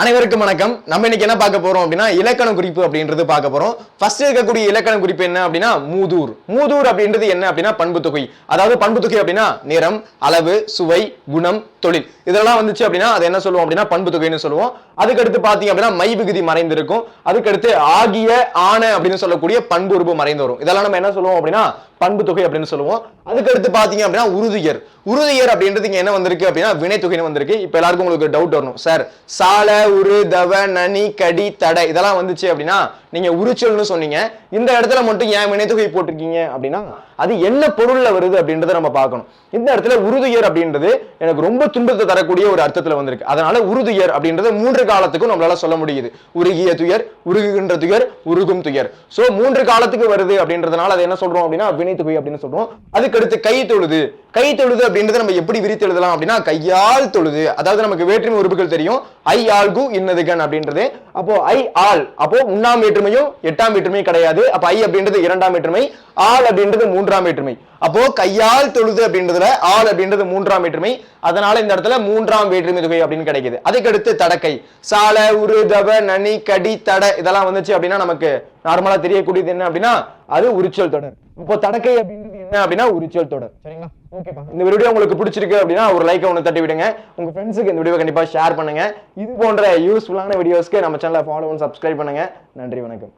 அனைவருக்கும் வணக்கம். நம்ம இன்னைக்கு என்ன பார்க்க போறோம் அப்படின்னா இலக்கண குறிப்பு அப்படின்றது பார்க்க போறோம். ஃபர்ஸ்ட் இருக்கக்கூடிய இலக்கண குறிப்பு என்ன அப்படின்னா மூதூர். மூதூர் அப்படின்றது என்ன அப்படின்னா பண்பு தொகை. அதாவது பண்பு தொகை அப்படின்னா நிறம், அளவு, சுவை, குணம், தொழில் இதெல்லாம் வந்துச்சு அப்படின்னா அது என்ன சொல்லுவோம் அப்படின்னா பண்பு தொகைன்னு சொல்லுவோம். அதுக்கடுத்து பாத்தீங்க அப்படின்னா மை விகுதி மறைந்திருக்கும். அதுக்கடுத்து ஆகிய, ஆன அப்படின்னு சொல்லக்கூடிய பண்பு உருபு மறைந்து வரும். இதெல்லாம் நம்ம என்ன சொல்லுவோம் அப்படின்னா பண்பு தொகை அப்படின்னு சொல்லுவோம். அதுக்கடுத்து பாத்தீங்க அப்படின்னா உறுதியர். உறுதியர் அப்படின்றது இங்க என்ன வந்திருக்கு அப்படின்னா வினை தொகைன்னு வந்திருக்கு. இப்ப எல்லாருக்கும் உங்களுக்கு டவுட் வரணும், சார் சால, உரு, தவ, நனி, கடி, தடை இதெல்லாம் வந்துச்சு அப்படின்னா நீங்க உரிச்சொல்னு சொன்னீங்க, இந்த இடத்துல மட்டும் ஏன் வினைத்தொகை போட்டிருக்கீங்க அப்படின்னா அது என்ன பொருள்ல வருது அப்படின்றத நம்ம பார்க்கணும். இந்த இடத்துல உறுதியர் அப்படின்றது எனக்கு ரொம்ப துன்பத்தை தரக்கூடிய ஒரு அர்த்தத்துல வந்திருக்கு. அதனால உறுதியர் அப்படின்றது 3 காலத்துக்கும் நம்மளால சொல்ல முடியுது. உருகிய துயர், உருகுகின்ற துயர், உருகும் துயர். சோ 3 காலத்துக்கு வருது அப்படின்றதுனால அதை என்ன சொல்றோம் அப்படின்னா வினைத்தொகை அப்படின்னு சொல்றோம். அதுக்கடுத்து கை தொழுது. கை தொழுது அப்படின்றத நம்ம எப்படி விரித்து எழுதலாம் அப்படின்னா கையால் தொழுது. அதாவது நமக்கு வேற்றுமை உறுப்புகள் தெரியும். ஐ ஆல் கு இன்னதுகன் அப்படின்றது. அப்போ ஐ ஆல், அப்போ 1ஆம் வேற்றுமையும் 8ஆம் வேற்றுமையும் கிடையாது. அப்ப ஐ அப்படின்றது 2ஆம் வேற்றுமை, ஆல் அப்படின்றது 3ஆம் வேற்றுமை. அப்போ கையால் தொழுது அப்படின்றதுல ஆல் அப்படின்றது 3ஆம் வேற்றுமை. அதனால இந்த இடத்துல 3ஆம் வேற்றுமை தொகை அப்படின்னு கிடைக்குது. அதுக்கடுத்து தடக்கை. சால, உரு, தவ, நனி, கடி, தடை இதெல்லாம் வந்துச்சு அப்படின்னா நமக்கு நார்மலா தெரியக்கூடியது என்ன அப்படின்னா அது உரிச்சொல் தொடர். இப்போ தடக்கை அப்படின்றது என்ன அப்படின்னா உரிச்சொல் தொடர். சரிங்களா? ஓகேப்பா. இந்த வீடியோ உங்களுக்கு பிடிச்சிருக்கு அப்படின்னா ஒரு லைக் ஒன்று தட்டி விடுங்க. உங்க ஃப்ரெண்ட்ஸுக்கு இந்த வீடியோ கண்டிப்பா ஷேர் பண்ணுங்க. இது போன்ற யூஸ்ஃபுல்லான வீடியோஸ்க்கு நம்ம சேனலை ஃபாலோ பண்ணி சப்ஸ்கிரைப் பண்ணுங்க. நன்றி, வணக்கம்.